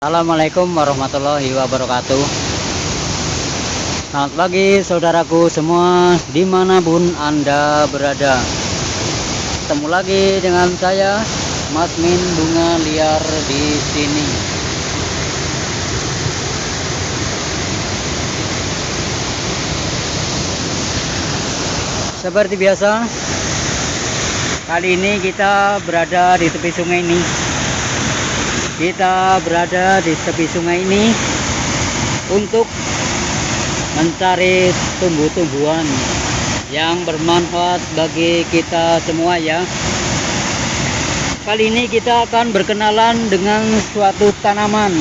Assalamualaikum warahmatullahi wabarakatuh. Selamat pagi saudaraku semua dimanapun Anda berada. Ketemu lagi dengan saya Mas Min Bunga Liar di sini. Seperti biasa, kali ini kita berada di tepi sungai ini. Kita berada di tepi sungai ini untuk mencari tumbuh-tumbuhan yang bermanfaat bagi kita semua ya. Kali ini kita akan berkenalan dengan suatu tanaman.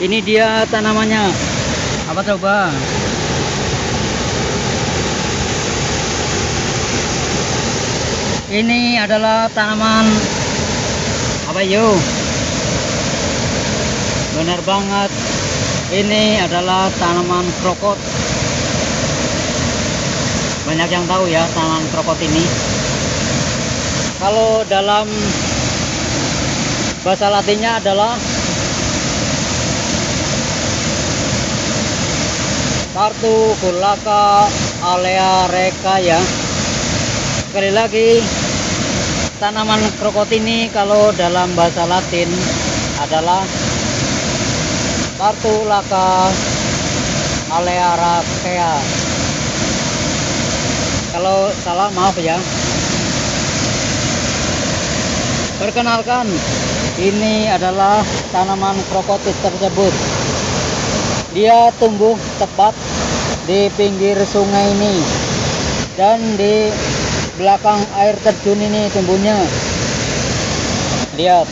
Ini dia tanamannya. Apa coba? Ini adalah tanaman apa yuk? Benar banget, ini adalah tanaman krokot. Banyak yang tahu ya tanaman krokot ini. Kalau dalam bahasa latinnya adalah Cartuculata aleareca ya. Sekali lagi, tanaman krokot ini kalau dalam bahasa Latin adalah Cartuculata aleareca. Kalau salah maaf ya. Perkenalkan, ini adalah tanaman krokotis tersebut. Dia tumbuh tepat di pinggir sungai ini dan di belakang air terjun ini tumbuhnya. Lihat.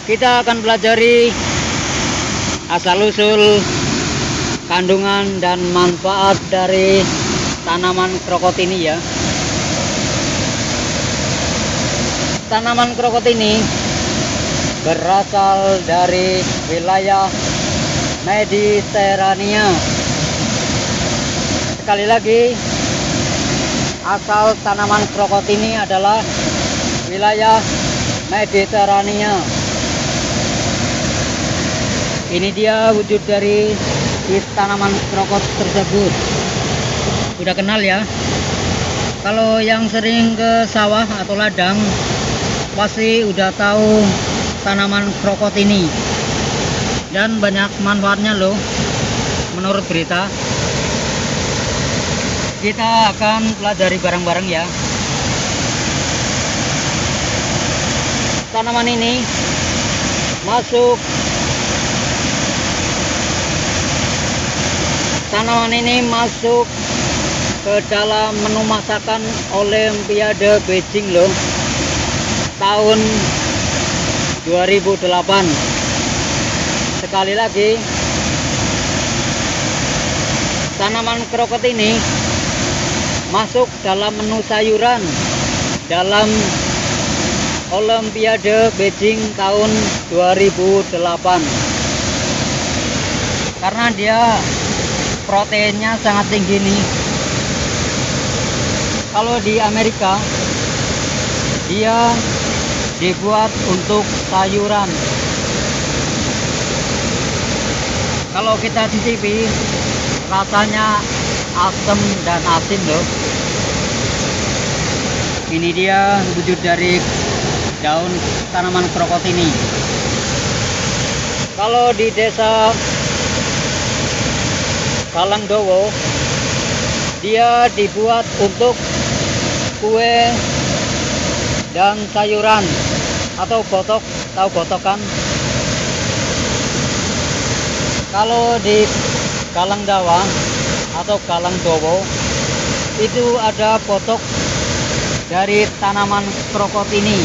Kita akan pelajari asal-usul, kandungan dan manfaat dari tanaman krokot ini ya. Tanaman krokot ini berasal dari wilayah Mediterania. Sekali lagi, asal tanaman krokot ini adalah wilayah Mediterania. Ini dia wujud dari tanaman krokot tersebut. Udah kenal ya? Kalau yang sering ke sawah atau ladang pasti udah tahu tanaman krokot ini. Dan banyak manfaatnya loh menurut berita. Kita akan pelajari bareng-bareng ya. Tanaman ini masuk ke dalam menu masakan Olimpiade Beijing loh, tahun 2008. Sekali lagi, tanaman krokot ini masuk dalam menu sayuran dalam Olimpiade Beijing tahun 2008 karena dia proteinnya sangat tinggi nih. Kalau di Amerika dia dibuat untuk sayuran. Kalau kita cicipi rasanya asam dan asin loh. Ini dia wujud dari daun tanaman krokot ini. Kalau di desa Kalangdowo, dia dibuat untuk kue dan sayuran atau botok. Tahu botok kan? Kalau di Kalangdawa atau Kalangdowo itu ada botok dari tanaman krokot ini.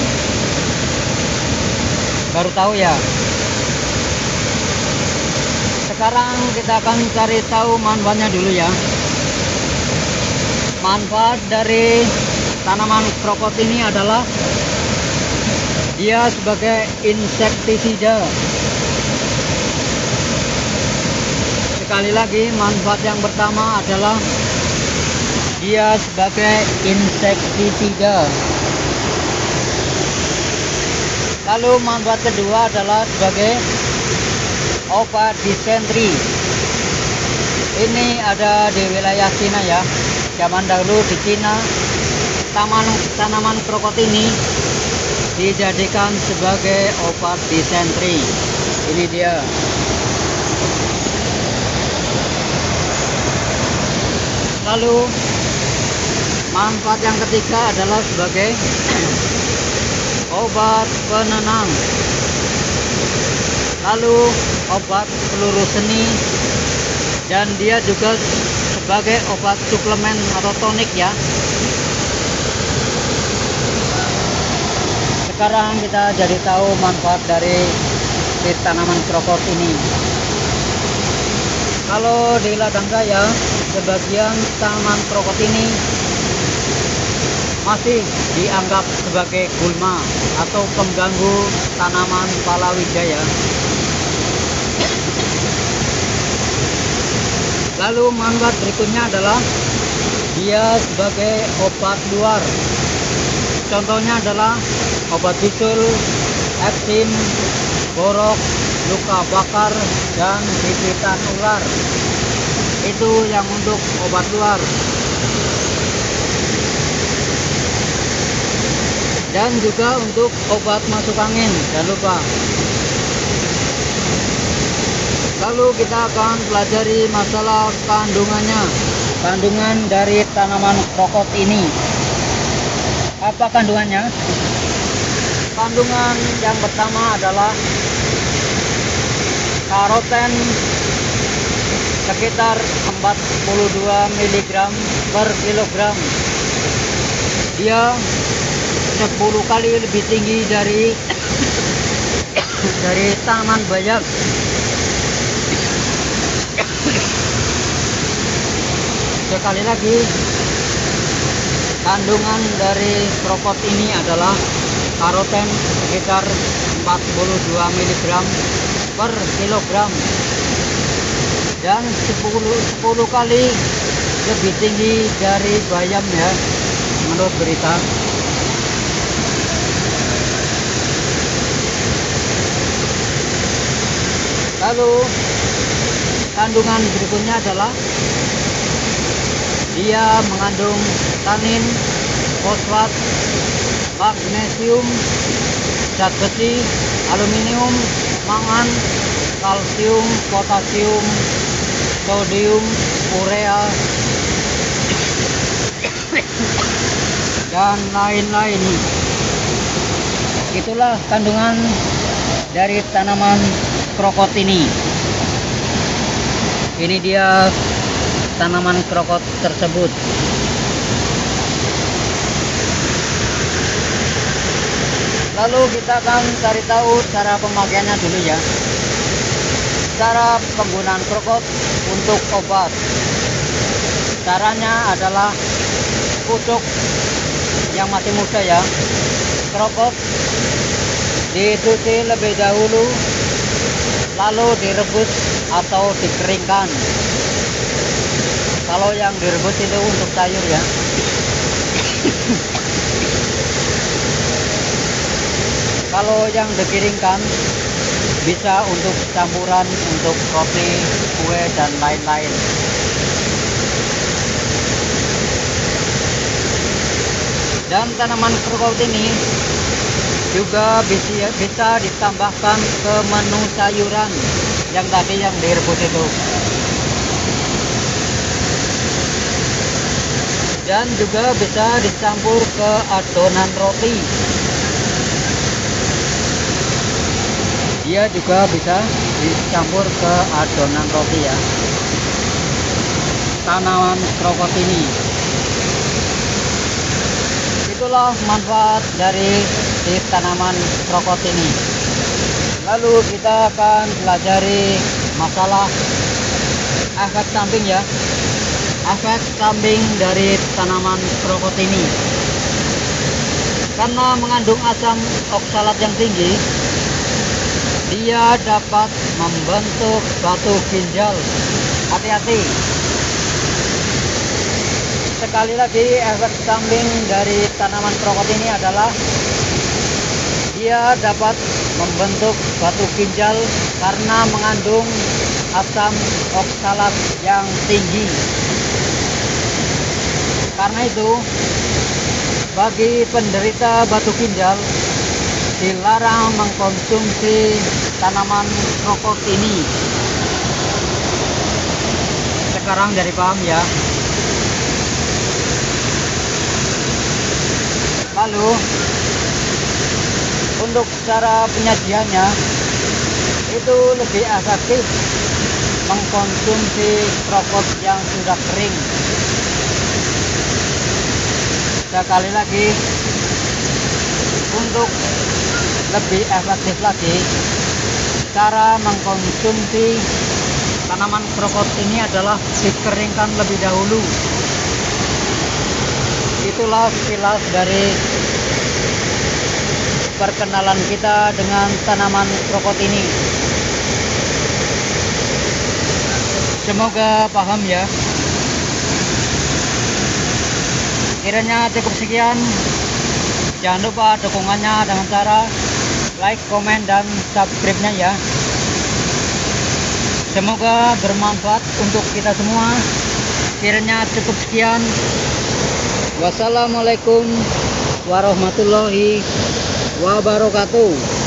Baru tahu ya? Sekarang kita akan cari tahu manfaatnya dulu ya. Manfaat dari tanaman krokot ini adalah dia sebagai insektisida. Sekali lagi, manfaat yang pertama adalah Dia sebagai insektisida. Lalu manfaat kedua adalah sebagai obat disentri. Ini ada di wilayah Cina ya. Zaman dahulu di Cina tanaman krokot ini dijadikan sebagai obat disentri. Ini dia. Lalu manfaat yang ketiga adalah sebagai obat penenang. Lalu obat peluru seni, dan dia juga sebagai obat suplemen atau tonik ya. Sekarang kita jadi tahu manfaat dari si tanaman krokot ini. Kalau di ladang saya, sebagian tanaman krokot ini masih dianggap sebagai gulma atau pengganggu tanaman palawija ya. Lalu manfaat berikutnya adalah dia sebagai obat luar. Contohnya adalah obat bisul, eksim, borok, luka bakar, dan gigitan ular. Itu yang untuk obat luar. Dan juga untuk obat masuk angin, jangan lupa. Lalu kita akan pelajari masalah kandungannya. Kandungan dari tanaman krokot ini. Apa kandungannya? Kandungan yang pertama adalah karoten sekitar 42 mg per kilogram. Dia 10 kali lebih tinggi dari tanaman bayam. Sekali lagi, kandungan dari krokot ini adalah karoten sekitar 42 mg per kilogram dan 10 kali lebih tinggi dari bayam ya, menurut berita. Lalu kandungan berikutnya adalah dia mengandung tanin, fosfat, magnesium, zat besi, aluminium, mangan, kalsium, potasium, sodium, urea, dan lain-lain. Itulah kandungan dari tanaman krokot ini. Ini dia tanaman krokot tersebut. Lalu kita akan cari tahu cara pemakaiannya dulu ya. Cara penggunaan krokot untuk obat. Caranya adalah pucuk yang masih muda ya. Krokot dicuci lebih dahulu, lalu direbus atau dikeringkan. Kalau yang direbus itu untuk sayur ya. Kalau yang dikeringkan bisa untuk campuran untuk roti, kue, dan lain-lain. Dan tanaman krokot ini juga bisa ditambahkan ke menu sayuran yang tadi yang direbus itu. Dan juga bisa dicampur ke adonan roti. Dia juga bisa dicampur ke adonan roti ya. Tanaman krokot ini. Itulah manfaat dari si tanaman krokot ini. Lalu kita akan pelajari masalah efek samping ya. Efek samping dari tanaman krokot ini, karena mengandung asam oksalat yang tinggi, dia dapat membentuk batu ginjal. Hati-hati. Sekali lagi, efek samping dari tanaman krokot ini adalah dia dapat membentuk batu ginjal karena mengandung asam oksalat yang tinggi. Karena itu, bagi penderita batu ginjal dilarang mengkonsumsi tanaman krokot ini. Sekarang dari paham ya. Lalu untuk cara penyajiannya itu lebih efektif mengkonsumsi krokot yang sudah kering. Sekali lagi, untuk lebih efektif lagi, cara mengkonsumsi tanaman krokot ini adalah dikeringkan lebih dahulu. Itulah sekilas dari perkenalan kita dengan tanaman krokot ini. Semoga paham ya. Kiranya cukup sekian. Jangan lupa dukungannya dengan cara like, komen, dan subscribe-nya ya. Semoga bermanfaat untuk kita semua. Kiranya cukup sekian. Wassalamualaikum warahmatullahi wabarakatuh.